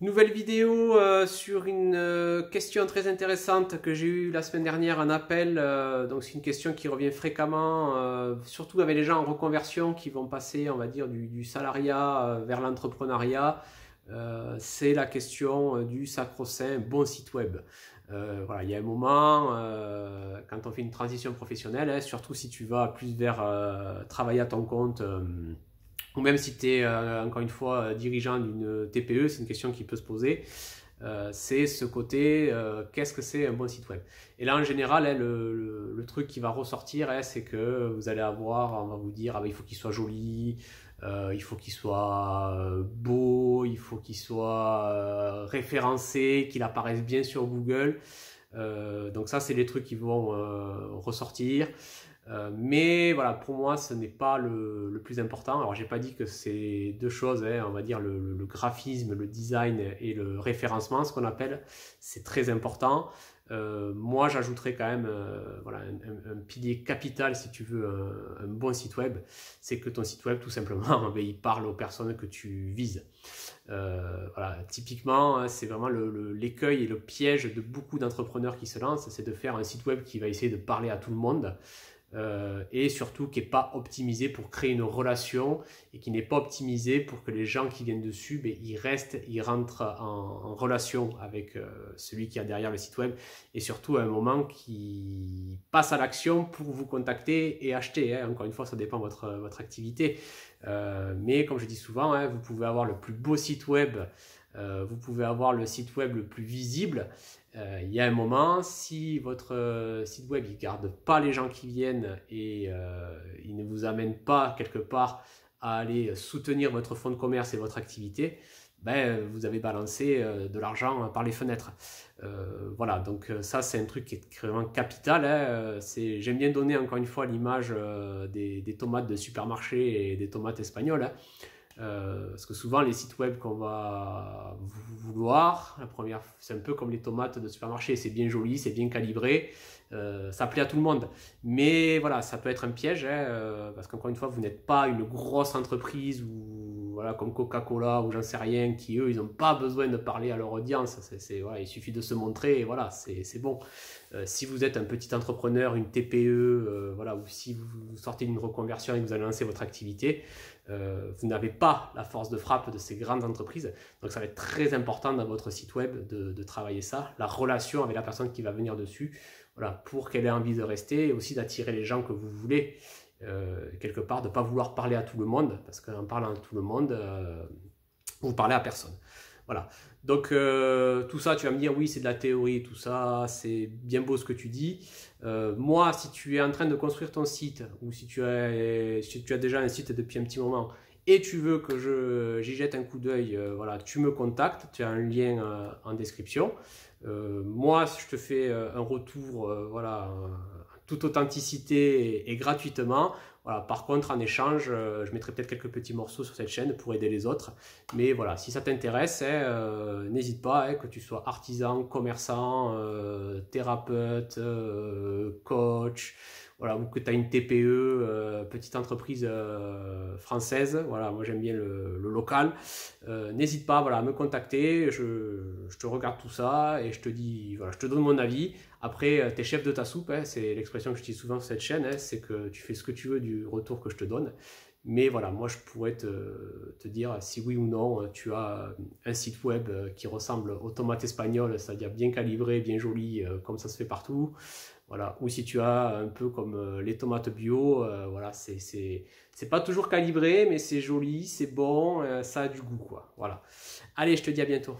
Nouvelle vidéo sur une question très intéressante que j'ai eue la semaine dernière, un appel. Donc c'est une question qui revient fréquemment, surtout avec les gens en reconversion qui vont passer, on va dire, du salariat vers l'entrepreneuriat. C'est la question du sacro-saint bon site web. Voilà, il y a un moment, quand on fait une transition professionnelle, hein, surtout si tu vas plus vers travailler à ton compte, ou même si tu es, encore une fois, dirigeant d'une TPE, c'est une question qui peut se poser. C'est ce côté, qu'est-ce que c'est un bon site web? Et là, en général, hein, le truc qui va ressortir, hein, c'est que vous allez avoir, on va vous dire, ah ben, il faut qu'il soit joli, il faut qu'il soit beau, il faut qu'il soit référencé, qu'il apparaisse bien sur Google. Donc ça, c'est les trucs qui vont ressortir. Mais voilà, pour moi, ce n'est pas le plus important. Alors, j'ai pas dit que c'est deux choses, hein, on va dire le graphisme, le design et le référencement, ce qu'on appelle, c'est très important. Moi, j'ajouterais quand même voilà, un pilier capital, si tu veux, un bon site web, c'est que ton site web, tout simplement, ben, il parle aux personnes que tu vises. Voilà, typiquement, c'est vraiment l'écueil et le piège de beaucoup d'entrepreneurs qui se lancent, c'est de faire un site web qui va essayer de parler à tout le monde. Et surtout qui n'est pas optimisé pour créer une relation et qui n'est pas optimisé pour que les gens qui viennent dessus, ben, ils restent, ils rentrent en relation avec celui qui a derrière le site web et surtout à un moment qui passe à l'action pour vous contacter et acheter. Hein. Encore une fois, ça dépend de votre activité. Mais comme je dis souvent, hein, vous pouvez avoir le plus beau site web, vous pouvez avoir le site web le plus visible. Il y a un moment, si votre site web ne garde pas les gens qui viennent et il ne vous amène pas quelque part à aller soutenir votre fonds de commerce et votre activité, ben, vous avez balancé de l'argent par les fenêtres. Voilà, donc ça c'est un truc qui est vraiment capital. Hein. J'aime bien donner encore une fois l'image des tomates de supermarché et des tomates espagnoles. Hein. Parce que souvent les sites web qu'on va vouloir, la première, c'est un peu comme les tomates de supermarché, c'est bien joli, c'est bien calibré, ça plaît à tout le monde. Mais voilà, ça peut être un piège, hein, parce qu'encore une fois, vous n'êtes pas une grosse entreprise ou voilà, comme Coca-Cola ou j'en sais rien, qui eux, ils n'ont pas besoin de parler à leur audience. Voilà, il suffit de se montrer et voilà, c'est bon. Si vous êtes un petit entrepreneur, une TPE, voilà, ou si vous sortez d'une reconversion et que vous allez lancer votre activité, vous n'avez pas la force de frappe de ces grandes entreprises. Donc ça va être très important dans votre site web de travailler ça, la relation avec la personne qui va venir dessus, voilà, pour qu'elle ait envie de rester et aussi d'attirer les gens que vous voulez. Quelque part, de ne pas vouloir parler à tout le monde, parce qu'en parlant à tout le monde, vous parlez à personne. Voilà. Donc tout ça, tu vas me dire, oui, c'est de la théorie, tout ça, c'est bien beau ce que tu dis. Moi, si tu es en train de construire ton site, ou si tu as déjà un site depuis un petit moment, et tu veux que j'y jette un coup d'œil, voilà, tu me contactes, tu as un lien en description. Moi, je te fais un retour, voilà, toute authenticité et gratuitement. Voilà, par contre, en échange, je mettrai peut-être quelques petits morceaux sur cette chaîne pour aider les autres. Mais voilà, si ça t'intéresse, hein, n'hésite pas, hein, que tu sois artisan, commerçant, thérapeute, coach, voilà, ou que tu as une TPE, petite entreprise française. Voilà, moi j'aime bien le local. N'hésite pas, voilà, à me contacter. Je te regarde tout ça et je te dis, voilà, je te donne mon avis. Après, t'es chef de ta soupe, hein, c'est l'expression que je dis souvent sur cette chaîne, hein, c'est que tu fais ce que tu veux du retour que je te donne. Mais voilà, moi je pourrais te dire si oui ou non tu as un site web qui ressemble aux tomates espagnoles, c'est-à-dire bien calibré, bien joli, comme ça se fait partout. Voilà. Ou si tu as un peu comme les tomates bio, voilà, c'est pas toujours calibré, mais c'est joli, c'est bon, ça a du goût, quoi. Voilà. Allez, je te dis à bientôt.